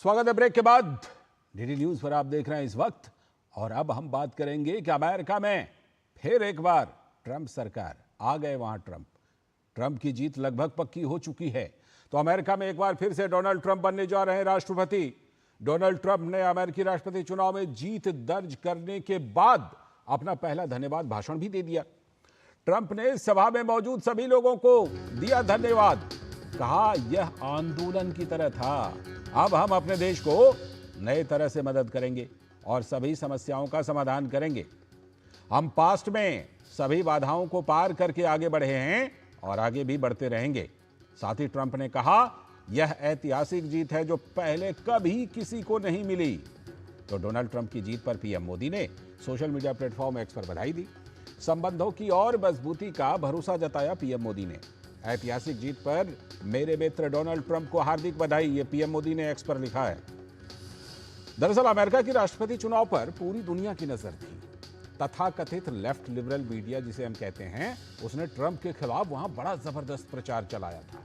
स्वागत है ब्रेक के बाद। डीडी न्यूज पर आप देख रहे हैं इस वक्त, और अब हम बात करेंगे कि अमेरिका में फिर एक बार ट्रंप सरकार आ गए। वहां ट्रंप की जीत लगभग पक्की हो चुकी है। तो अमेरिका में एक बार फिर से डोनाल्ड ट्रंप बनने जा रहे हैं राष्ट्रपति। डोनाल्ड ट्रंप ने अमेरिकी राष्ट्रपति चुनाव में जीत दर्ज करने के बाद अपना पहला धन्यवाद भाषण भी दे दिया। ट्रंप ने सभा में मौजूद सभी लोगों को दिया धन्यवाद। कहा, यह आंदोलन की तरह था। अब हम अपने देश को नए तरह से मदद करेंगे और सभी समस्याओं का समाधान करेंगे। हम पास्ट में सभी बाधाओं को पार करके आगे बढ़े हैं और आगे भी बढ़ते रहेंगे। साथ ही ट्रंप ने कहा, यह ऐतिहासिक जीत है जो पहले कभी किसी को नहीं मिली। तो डोनाल्ड ट्रंप की जीत पर पीएम मोदी ने सोशल मीडिया प्लेटफॉर्म एक्स पर बधाई दी। संबंधों की और मजबूती का भरोसा जताया पीएम मोदी ने। ऐतिहासिक जीत पर मेरे मित्र डोनाल्ड ट्रंप को हार्दिक बधाई, ये पीएम मोदी ने एक्स पर लिखा है। दरअसल अमेरिका की राष्ट्रपति चुनाव पर पूरी दुनिया की नजर थी। तथाकथित लेफ्ट लिबरल मीडिया जिसे हम कहते हैं, उसने ट्रंप के खिलाफ वहां बड़ा जबरदस्त प्रचार चलाया था।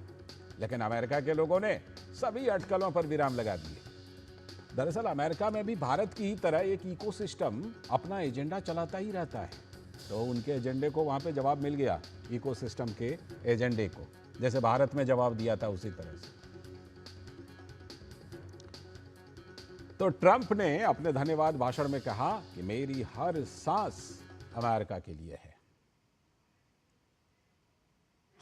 लेकिन अमेरिका के लोगों ने सभी अटकलों पर विराम लगा दिए। दरअसल अमेरिका में भी भारत की ही तरह एक इकोसिस्टम अपना एजेंडा चलाता ही रहता है। तो उनके एजेंडे को वहां पे जवाब मिल गया, इकोसिस्टम के एजेंडे को, जैसे भारत में जवाब दिया था उसी तरह से। तो ट्रंप ने अपने धन्यवाद भाषण में कहा कि मेरी हर सांस अमेरिका के लिए है।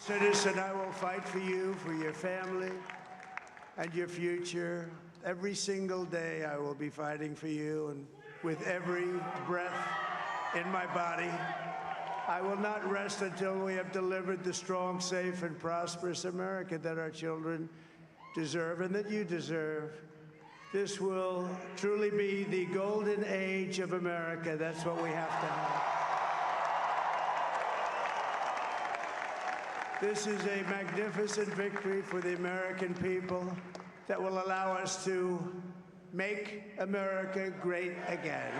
Citizen, I will fight for you, for your family and your future. Every single day I will be fighting for you, and with every breath in my body, I will not rest until we have delivered the strong, safe, and prosperous America that our children deserve and that you deserve. This will truly be the golden age of America. That's what we have to have. This is a magnificent victory for the American people that will allow us to make America great again.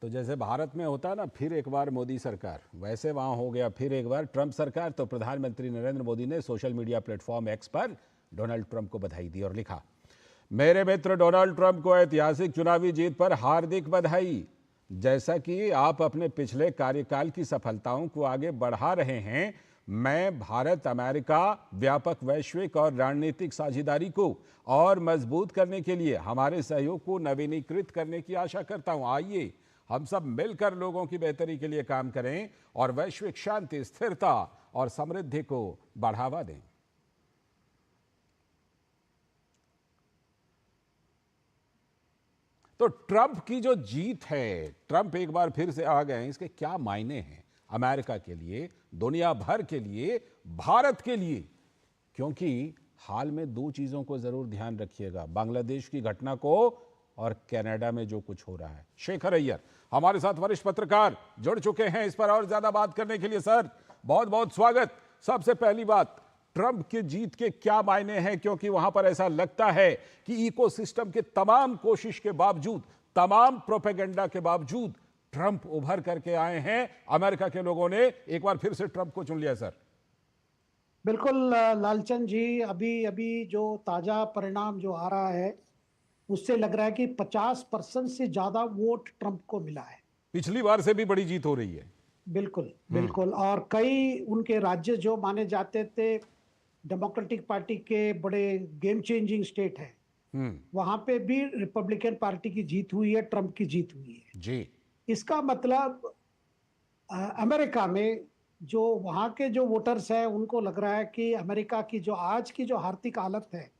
तो जैसे भारत में होता है ना, फिर एक बार मोदी सरकार, वैसे वहां हो गया फिर एक बार ट्रंप सरकार। तो प्रधानमंत्री नरेंद्र मोदी ने सोशल मीडिया प्लेटफॉर्म एक्स पर डोनाल्ड ट्रंप को बधाई दी और लिखा, मेरे मित्र डोनाल्ड ट्रंप को ऐतिहासिक चुनावी जीत पर हार्दिक बधाई। जैसा कि आप अपने पिछले कार्यकाल की सफलताओं को आगे बढ़ा रहे हैं, मैं भारत अमेरिका व्यापक वैश्विक और रणनीतिक साझेदारी को और मजबूत करने के लिए हमारे सहयोग को नवीनीकृत करने की आशा करता हूं। आइए हम सब मिलकर लोगों की बेहतरी के लिए काम करें और वैश्विक शांति, स्थिरता और समृद्धि को बढ़ावा दें। तो ट्रंप की जो जीत है, ट्रंप एक बार फिर से आ गए हैं, इसके क्या मायने हैं अमेरिका के लिए, दुनिया भर के लिए, भारत के लिए? क्योंकि हाल में दो चीजों को जरूर ध्यान रखिएगा, बांग्लादेश की घटना को और कनाडा में जो कुछ हो रहा है। शेखर अय्यर हमारे साथ वरिष्ठ पत्रकार जुड़ चुके हैं इस पर और ज्यादा बात करने के लिए। सर, बहुत बहुत स्वागत। सबसे पहली बात, ट्रंप की जीत के क्या मायने हैं? क्योंकि वहां पर ऐसा लगता है कि इकोसिस्टम के तमाम कोशिश के बावजूद, तमाम प्रोपेगेंडा के बावजूद ट्रंप उभर करके आए हैं। अमेरिका के लोगों ने एक बार फिर से ट्रंप को चुन लिया। सर बिल्कुल लालचंद जी, अभी जो ताजा परिणाम जो आ रहा है उससे लग रहा है कि 50% से ज्यादा वोट ट्रंप को मिला है। पिछली बार से भी बड़ी जीत हो रही है। बिल्कुल बिल्कुल। और कई उनके राज्य जो माने जाते थे डेमोक्रेटिक पार्टी के बड़े गेम चेंजिंग स्टेट है, वहां पे भी रिपब्लिकन पार्टी की जीत हुई है, ट्रंप की जीत हुई है जी। इसका मतलब अमेरिका में जो वहां के जो वोटर्स हैं उनको लग रहा है कि अमेरिका की जो आज की जो आर्थिक हालत है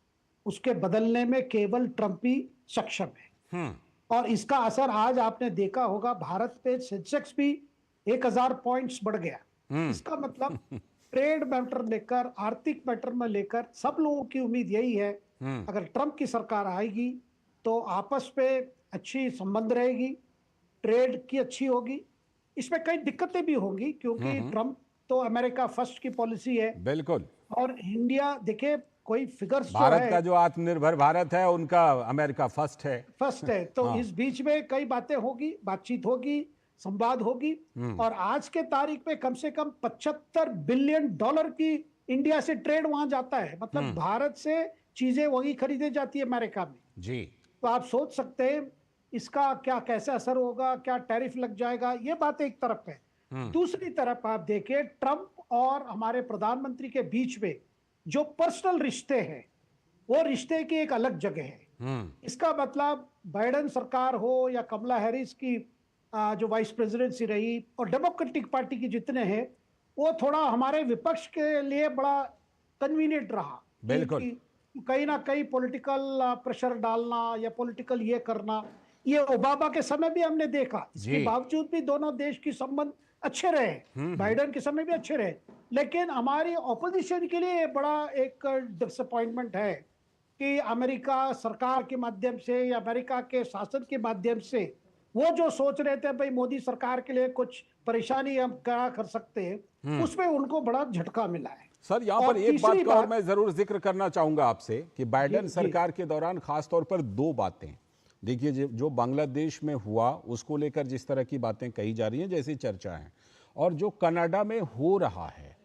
उसके बदलने में केवल ट्रंप ही सक्षम है। और इसका असर आज आपने देखा होगा, भारत पे सेंसेक्स भी 1000 पॉइंट्स बढ़ गया। इसका मतलब ट्रेड मैटर लेकर, आर्थिक मैटर में लेकर सब लोगों की उम्मीद यही है, अगर ट्रंप की सरकार आएगी तो आपस पे अच्छी संबंध रहेगी, ट्रेड की अच्छी होगी। इसमें कई दिक्कतें भी होंगी क्योंकि ट्रंप तो अमेरिका फर्स्ट की पॉलिसी है। बिल्कुल। और इंडिया, देखिए कोई फिगर्स भारत का जो आत्मनिर्भर भारत है, उनका अमेरिका फर्स्ट है। तो इस बीच में कई बातें होगी, बातचीत होगी, संवाद होगी। और आज के तारीख में कम से कम $75 बिलियन की इंडिया से ट्रेड वहां जाता है, मतलब भारत से चीजें वही खरीदी जाती है अमेरिका में। जी। तो आप सोच सकते हैं इसका क्या कैसे असर होगा, क्या टैरिफ लग जाएगा, ये बात एक तरफ है। दूसरी तरफ आप देखिए ट्रंप और हमारे प्रधानमंत्री के बीच में जो पर्सनल रिश्ते हैं, वो रिश्ते की एक अलग जगह है। इसका मतलब बाइडेन सरकार हो या कमला हैरिस की जो वाइस प्रेसिडेंसी रही, और डेमोक्रेटिक पार्टी की जितने हैं, वो थोड़ा हमारे विपक्ष के लिए बड़ा कन्वीनियंट रहा। बिल्कुल। कि कहीं ना कहीं पॉलिटिकल प्रेशर डालना या पॉलिटिकल ये करना, ये ओबामा के समय भी हमने देखा। इसके बावजूद भी दोनों देश की संबंध अच्छे रहे, बाइडेन के समय भी अच्छे रहे, लेकिन हमारी ऑपोजिशन के लिए बड़ा एक डिसअपॉइंटमेंट है कि अमेरिका सरकार के माध्यम से या अमेरिका के शासन के माध्यम से वो जो सोच रहे थे भाई मोदी सरकार के लिए कुछ परेशानी हम क्या कर सकते हैं, उसमें उनको बड़ा झटका मिला है। सर, यहाँ पर एक बात का और मैं जरूर जिक्र करना चाहूंगा आपसे कि बाइडेन सरकार के दौरान खासतौर पर दो बातें देखिए, जो बांग्लादेश में हुआ उसको लेकर जिस तरह की बातें कही जा रही हैं, जैसी चर्चा है, और जो कनाडा में हो रहा है,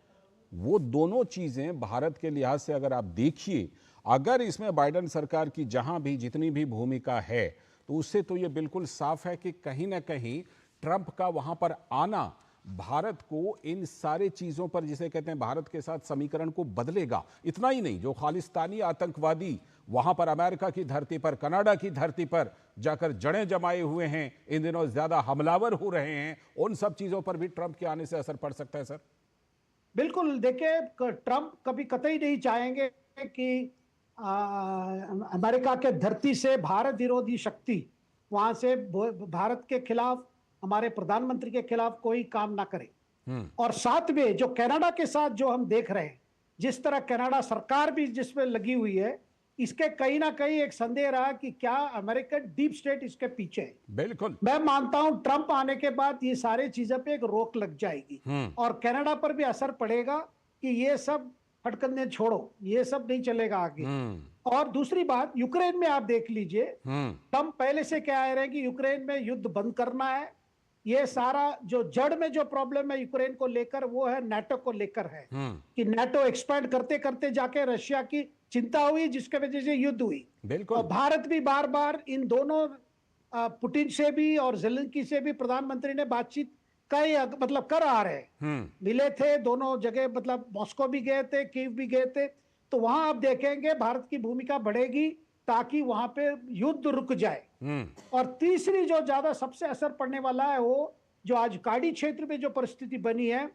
वो दोनों चीजें भारत के लिहाज से अगर आप देखिए, अगर इसमें बाइडेन सरकार की जहां भी जितनी भी भूमिका है, तो उससे तो ये बिल्कुल साफ है कि कहीं ना कहीं ट्रंप का वहां पर आना भारत को इन सारे चीजों पर, जिसे कहते हैं भारत के साथ समीकरण को बदलेगा। इतना ही नहीं, जो खालिस्तानी आतंकवादी वहां पर अमेरिका की धरती पर, कनाडा की धरती पर जाकर जड़ें जमाए हुए हैं, इन दिनों ज्यादा हमलावर हो रहे हैं, उन सब चीजों पर भी ट्रंप के आने से असर पड़ सकता है। सर बिल्कुल, देखिए ट्रंप कभी कतई नहीं चाहेंगे कि अमेरिका के धरती से भारत विरोधी शक्ति वहां से भारत के खिलाफ, हमारे प्रधानमंत्री के खिलाफ कोई काम ना करे। और साथ में जो कनाडा के साथ जो हम देख रहे हैं, जिस तरह कनाडा सरकार भी जिसमें लगी हुई है, इसके कहीं ना कहीं एक संदेह रहा कि क्या अमेरिकन डीप स्टेट इसके पीछे है। बिल्कुल, मैं मानता हूं ट्रंप आने के बाद ये सारे चीजों पे एक रोक लग जाएगी और कनाडा पर भी असर पड़ेगा कि ये सब हटकंडे छोड़ो, ये सब नहीं चलेगा आगे। और दूसरी बात, यूक्रेन में आप देख लीजिए, ट्रंप पहले से क्या रहे कि यूक्रेन में युद्ध बंद करना है। ये सारा जो जड़ में जो प्रॉब्लम है यूक्रेन को लेकर, वो है नाटो को लेकर है कि नाटो एक्सपैंड करते करते जाके रशिया की चिंता हुई, जिसके वजह से युद्ध हुई। बिल्कुल। और भारत भी बार बार इन दोनों पुतिन से भी और जेलेंस्की से भी प्रधानमंत्री ने बातचीत मतलब कर आ रहे, मिले थे दोनों जगह, मतलब मॉस्को भी गए थे, कीव भी गए थे। तो वहां आप देखेंगे भारत की भूमिका बढ़ेगी ताकि वहां पे युद्ध रुक जाए। और तीसरी जो ज्यादा सबसे असर पड़ने वाला है, वो जो आज काडी क्षेत्र में जो परिस्थिति बनी है,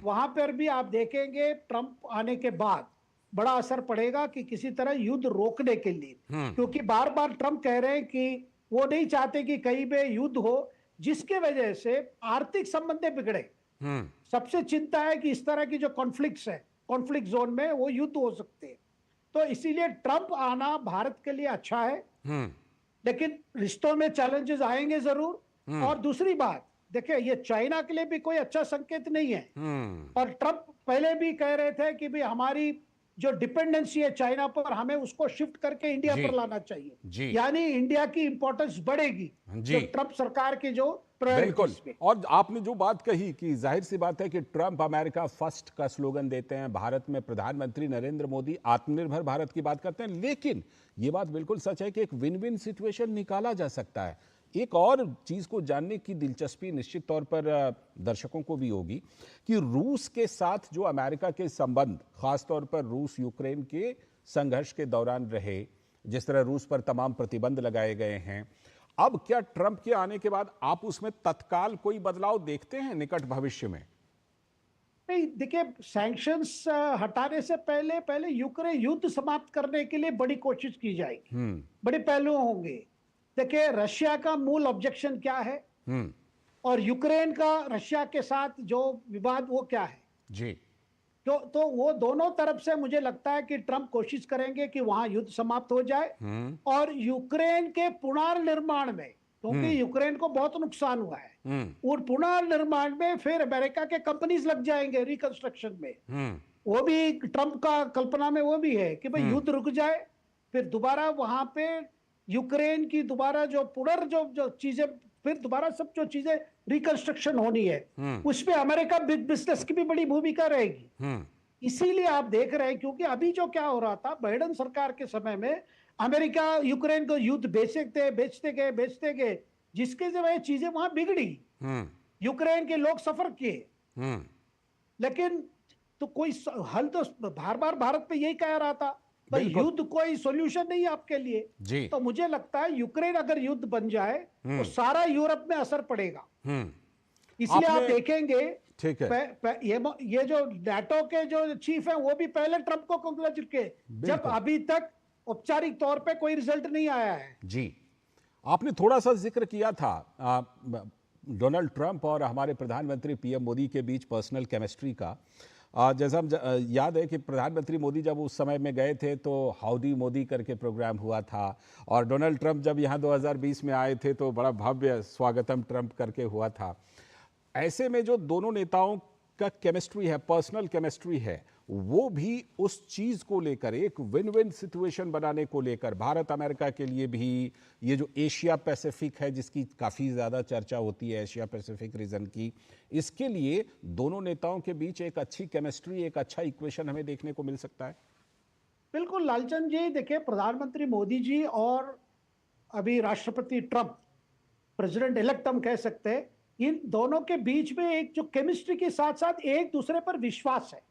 वहां पर भी आप देखेंगे ट्रंप आने के बाद बड़ा असर पड़ेगा कि किसी तरह युद्ध रोकने के लिए, क्योंकि बार बार ट्रंप कह रहे हैं कि वो नहीं चाहते कि कहीं पे युद्ध हो जिसके वजह से आर्थिक संबंध बिगड़े। सबसे चिंता है कि इस तरह की जो कॉन्फ्लिक्ट्स है, कॉन्फ्लिक्ट जोन में वो युद्ध हो सकते हैं। तो इसीलिए ट्रंप आना भारत के लिए अच्छा है, लेकिन रिश्तों में चैलेंजेस आएंगे जरूर। और दूसरी बात देखिए, ये चाइना के लिए भी कोई अच्छा संकेत नहीं है। और ट्रंप पहले भी कह रहे थे कि भाई हमारी जो डिपेंडेंसी है चाइना पर, हमें उसको शिफ्ट करके इंडिया पर लाना चाहिए, यानी इंडिया की इंपॉर्टेंस बढ़ेगी जो ट्रंप सरकार की जो बिल्कुल। और आपने जो बात कही कि जाहिर सी बात है कि ट्रंप अमेरिका फर्स्ट का स्लोगन देते हैं, भारत में प्रधानमंत्री नरेंद्र मोदी आत्मनिर्भर भारत की बात करते हैं, लेकिन ये बात बिल्कुल सच है कि एक विन विन सिचुएशन निकाला जा सकता है। एक और चीज को जानने की दिलचस्पी निश्चित तौर पर दर्शकों को भी होगी कि रूस के साथ जो अमेरिका के संबंध, खासतौर पर रूस यूक्रेन के संघर्ष के दौरान रहे, जिस तरह रूस पर तमाम प्रतिबंध लगाए गए हैं, अब क्या ट्रंप के आने के बाद आप उसमें तत्काल कोई बदलाव देखते हैं निकट भविष्य में? नहीं, देखिए सैंक्शंस हटाने से पहले यूक्रेन युद्ध समाप्त करने के लिए बड़ी कोशिश की जाएगी, बड़े पहलू होंगे। देखिए रशिया का मूल ऑब्जेक्शन क्या है और यूक्रेन का रशिया के साथ जो विवाद वो क्या है जी। तो वो दोनों तरफ से मुझे लगता है कि ट्रंप कोशिश करेंगे कि वहां युद्ध समाप्त हो जाए और यूक्रेन के पुनर्निर्माण में, क्योंकि यूक्रेन को बहुत नुकसान हुआ है, और पुनर्निर्माण में फिर अमेरिका के कंपनीज लग जाएंगे रिकंस्ट्रक्शन में। वो भी ट्रंप का कल्पना में वो भी है कि भाई युद्ध रुक जाए, फिर दोबारा वहां पे यूक्रेन की दोबारा जो जो चीजें, फिर दोबारा सब जो चीजें रिकंस्ट्रक्शन होनी है, उसमें अमेरिका बिजनेस की भी बड़ी भूमिका रहेगी। इसीलिए आप देख रहे हैं, क्योंकि अभी जो क्या हो रहा था बाइडेन सरकार के समय में, अमेरिका यूक्रेन को युद्ध बेचते गए, जिसके जरिए चीजें वहां बिगड़ी। हम्म यूक्रेन के लोग सफर किए, हम्म लेकिन तो कोई हल तो बार बार भारत पे यही कह रहा था, भाई बिल्कुल युद्ध कोई सॉल्यूशन नहीं है आपके लिए। जी। तो मुझे लगता है यूक्रेन अगर युद्ध बन जाए तो सारा यूरोप में असर पड़ेगा। हम्म इसलिए आप आपने देखेंगे, ठीक है ये जो नाटो के जो चीफ हैं वो भी पहले ट्रंप को कंग्रेचुलेट किए, जब बिल्कुल अभी तक औपचारिक तौर पे कोई रिजल्ट नहीं आया है। जी। आपने थोड़ा सा जिक्र किया था डोनाल्ड ट्रंप और हमारे प्रधानमंत्री पीएम मोदी के बीच पर्सनल केमिस्ट्री का। जैसा हम याद है कि प्रधानमंत्री मोदी जब उस समय में गए थे तो हाउडी मोदी करके प्रोग्राम हुआ था, और डोनाल्ड ट्रंप जब यहाँ 2020 में आए थे तो बड़ा भव्य स्वागतम ट्रंप करके हुआ था। ऐसे में जो दोनों नेताओं का केमिस्ट्री है, पर्सनल केमिस्ट्री है, वो भी उस चीज को लेकर एक विन विन सिचुएशन बनाने को लेकर भारत अमेरिका के लिए भी, ये जो एशिया पैसिफिक है जिसकी काफी ज्यादा चर्चा होती है, एशिया पैसिफिक रीजन की, इसके लिए दोनों नेताओं के बीच एक अच्छी केमिस्ट्री, एक अच्छा इक्वेशन हमें देखने को मिल सकता है। बिल्कुल लालचंद जी, देखिए प्रधानमंत्री मोदी जी और अभी राष्ट्रपति ट्रंप, प्रेसिडेंट इलेक्ट हम कह सकते हैं, इन दोनों के बीच में एक जो केमिस्ट्री के साथ साथ एक दूसरे पर विश्वास है।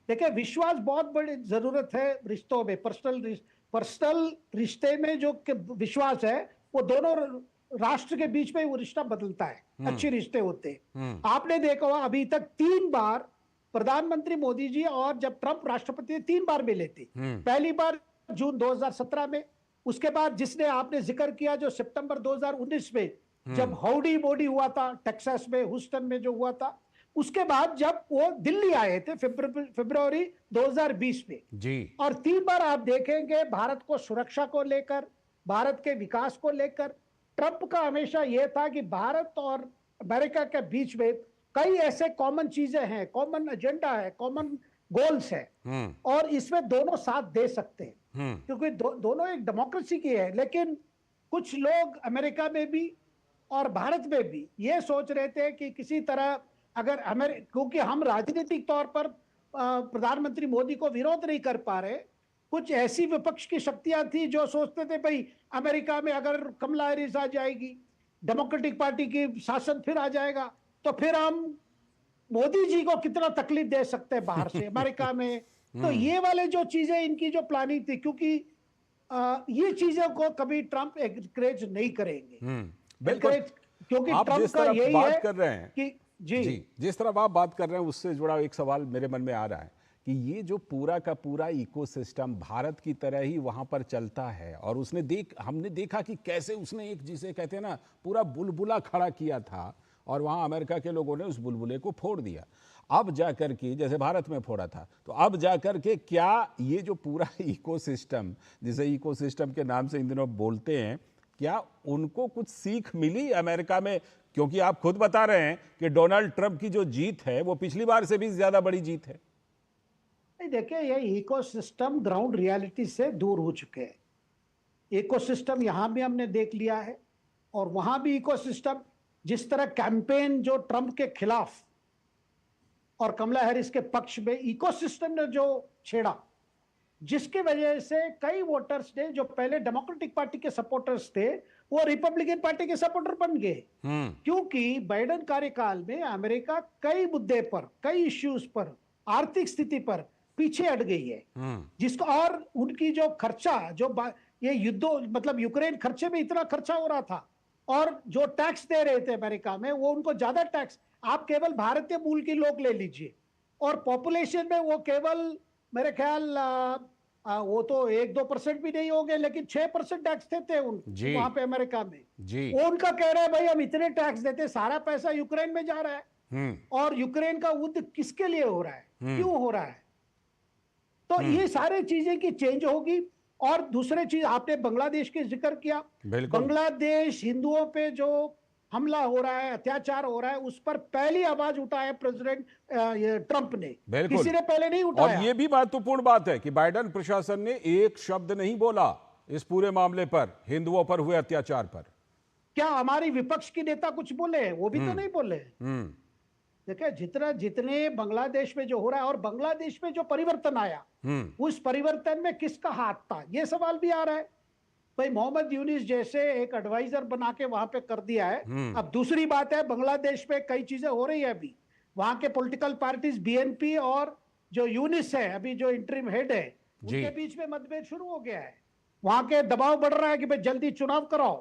देखिए विश्वास बहुत बड़ी जरूरत है रिश्तों में, पर्सनल रिश्ते में जो विश्वास है वो दोनों राष्ट्र के बीच में वो रिश्ता बदलता है, अच्छे रिश्ते होते हैं। आपने देखा होगा अभी तक 3 बार प्रधानमंत्री मोदी जी और जब ट्रंप राष्ट्रपति 3 बार मिले थे। पहली बार जून 2017 में, उसके बाद जिसने आपने जिक्र किया जो सितंबर 2019 में जब हाउडी मोडी हुआ था टेक्सास में, ह्यूस्टन में जो हुआ था, उसके बाद जब वो दिल्ली आए थे फरवरी 2020 में जी। और 3 बार आप देखेंगे भारत को सुरक्षा को लेकर, भारत के विकास को लेकर ट्रंप का हमेशा यह था कि भारत और अमेरिका के बीच में कई ऐसे कॉमन चीजें हैं, कॉमन एजेंडा है, कॉमन गोल्स है और इसमें दोनों साथ दे सकते हैं, क्योंकि दोनों एक डेमोक्रेसी की है। लेकिन कुछ लोग अमेरिका में भी और भारत में भी ये सोच रहे थे कि किसी तरह अगर क्योंकि हम राजनीतिक तौर पर प्रधानमंत्री मोदी को विरोध नहीं कर पा रहे, कुछ ऐसी विपक्ष की शक्तियां थी जो सोचते थे भाई अमेरिका में अगर कमला हैरिस आ जाएगी, डेमोक्रेटिक पार्टी की शासन फिर आ जाएगा, तो फिर हम मोदी जी को कितना तकलीफ दे सकते हैं बाहर से अमेरिका में। तो ये वाले जो चीजें इनकी जो प्लानिंग थी, क्योंकि ये चीजों को कभी ट्रंप एनकरेज नहीं करेंगे, क्योंकि आप ट्रंप जिस का तरह यही बात है कर रहे हैं कि जी जिस तरह आप बात कर रहे हैं उससे जुड़ा एक सवाल मेरे मन में आ रहा है कि ये जो पूरा का पूरा इकोसिस्टम भारत की तरह ही वहां पर चलता है, और हमने देखा कि कैसे उसने एक, जिसे कहते हैं ना, पूरा बुलबुला खड़ा किया था और वहां अमेरिका के लोगों ने उस बुलबुले को फोड़ दिया। अब जाकर के, जैसे भारत में फोड़ा था, तो अब जाकर के क्या ये जो पूरा इकोसिस्टम, जिसे इकोसिस्टम के नाम से इन दिनों बोलते हैं, क्या उनको कुछ सीख मिली अमेरिका में? क्योंकि आप खुद बता रहे हैं कि डोनाल्ड ट्रंप की जो जीत है वो पिछली बार से भी ज्यादा बड़ी जीत है। देखिए ये इकोसिस्टम ग्राउंड रियलिटी से दूर हो चुके हैं। इकोसिस्टम यहां भी हमने देख लिया है और वहां भी इकोसिस्टम, जिस तरह कैंपेन जो ट्रंप के खिलाफ और कमला हैरिस के पक्ष में इकोसिस्टम ने जो छेड़ा, जिसकी वजह से कई वोटर्स ने जो पहले डेमोक्रेटिक पार्टी के सपोर्टर्स थे वो रिपब्लिकन पार्टी के सपोर्टर बन गए, क्योंकि बाइडेन कार्यकाल में अमेरिका कई मुद्दे पर, कई इश्यूज पर, आर्थिक स्थिति पर पीछे हट गई है, जिसको और उनकी जो खर्चा, जो ये युद्धों मतलब यूक्रेन खर्चे में इतना खर्चा हो रहा था और जो टैक्स दे रहे थे अमेरिका में वो उनको ज्यादा टैक्स, आप केवल भारतीय मूल के लोग ले लीजिए और पॉपुलेशन में वो केवल मेरे ख्याल वो तो 1-2% भी नहीं होंगे, लेकिन 6% टैक्स देते हैं वहां पे अमेरिका में जी। वो उनका कह रहा है भाई हम इतने टैक्स देते, सारा पैसा यूक्रेन में जा रहा है और यूक्रेन का युद्ध किसके लिए हो रहा है, क्यों हो रहा है? तो ये सारी चीजें की चेंज होगी। और दूसरी चीज आपने बांग्लादेश की जिक्र किया, बांग्लादेश हिंदुओं पे जो हमला हो रहा है, अत्याचार हो रहा है, उस पर पहली आवाज उठाया प्रेसिडेंट ट्रंप ने, किसी ने पहले नहीं उठाया। और ये भी महत्वपूर्ण बात है कि बाइडेन प्रशासन ने एक शब्द नहीं बोला इस पूरे मामले पर, हिंदुओं पर हुए अत्याचार पर। क्या हमारी विपक्ष के नेता कुछ बोले? वो भी तो नहीं बोले। देखिए जितने बांग्लादेश में जो हो रहा है और बांग्लादेश में जो परिवर्तन आया, उस परिवर्तन में किसका हाथ था, ये सवाल भी आ रहा है। भाई मोहम्मद यूनिस जैसे एक एडवाइजर बना के वहां पे कर दिया है। अब दूसरी बात है, बांग्लादेश में कई चीजें हो रही है अभी, वहां के पॉलिटिकल पार्टीज बीएनपी और जो यूनिस है अभी जो इंटरिम हेड है, उनके बीच में मतभेद शुरू हो गया है। वहां के दबाव बढ़ रहा है कि भाई जल्दी चुनाव कराओ,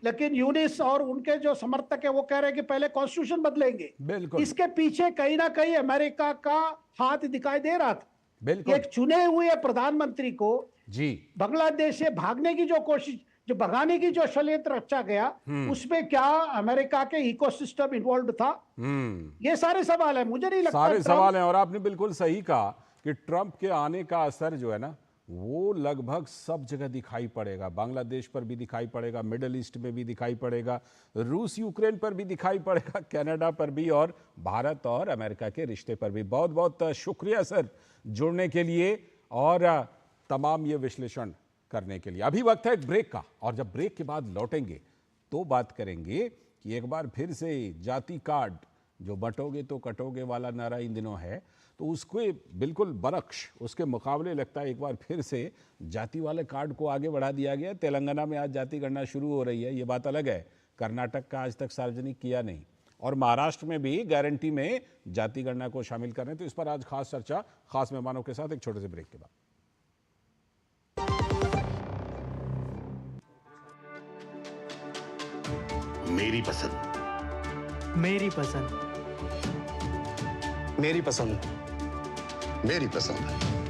लेकिन यूनिस और उनके जो समर्थक है वो कह रहे हैं कि पहले कॉन्स्टिट्यूशन बदलेंगे। बिल्कुल। इसके पीछे कहीं ना कहीं अमेरिका का हाथ दिखाई दे रहा था। बिल्कुल। एक चुने हुए प्रधानमंत्री को जी बांग्लादेश से भागने की जो कोशिश, जो भगाने की जो षड्यंत्र रचा गया, उसमें क्या अमेरिका के इकोसिस्टम इन्वॉल्व था? ये सारे सवाल है। मुझे नहीं लगता सारे सवाल हैं, और आपने बिल्कुल सही कहा कि ट्रंप के आने का असर जो है ना, वो लगभग सब जगह दिखाई पड़ेगा। बांग्लादेश पर भी दिखाई पड़ेगा, मिडिल ईस्ट में भी दिखाई पड़ेगा, रूस यूक्रेन पर भी दिखाई पड़ेगा, कनाडा पर भी, और भारत और अमेरिका के रिश्ते पर भी। बहुत बहुत शुक्रिया सर जुड़ने के लिए और तमाम ये विश्लेषण करने के लिए। अभी वक्त है एक ब्रेक का, और जब ब्रेक के बाद लौटेंगे तो बात करेंगे कि एक बार फिर से जाति कार्ड जो बटोगे तो कटोगे वाला नारा इन दिनों है, तो उसको बिल्कुल बरक्स उसके मुकाबले लगता है एक बार फिर से जाति वाले कार्ड को आगे बढ़ा दिया गया। तेलंगाना में आज जाति गणना शुरू हो रही है, ये बात अलग है। कर्नाटक का आज तक सार्वजनिक किया नहीं, और महाराष्ट्र में भी गारंटी में जाति गणना को शामिल कर रहे हैं। तो इस पर आज खास चर्चा खास मेहमानों के साथ एक छोटे से ब्रेक के बाद। मेरी पसंद, मेरी पसंद, मेरी पसंद, मेरी पसंद।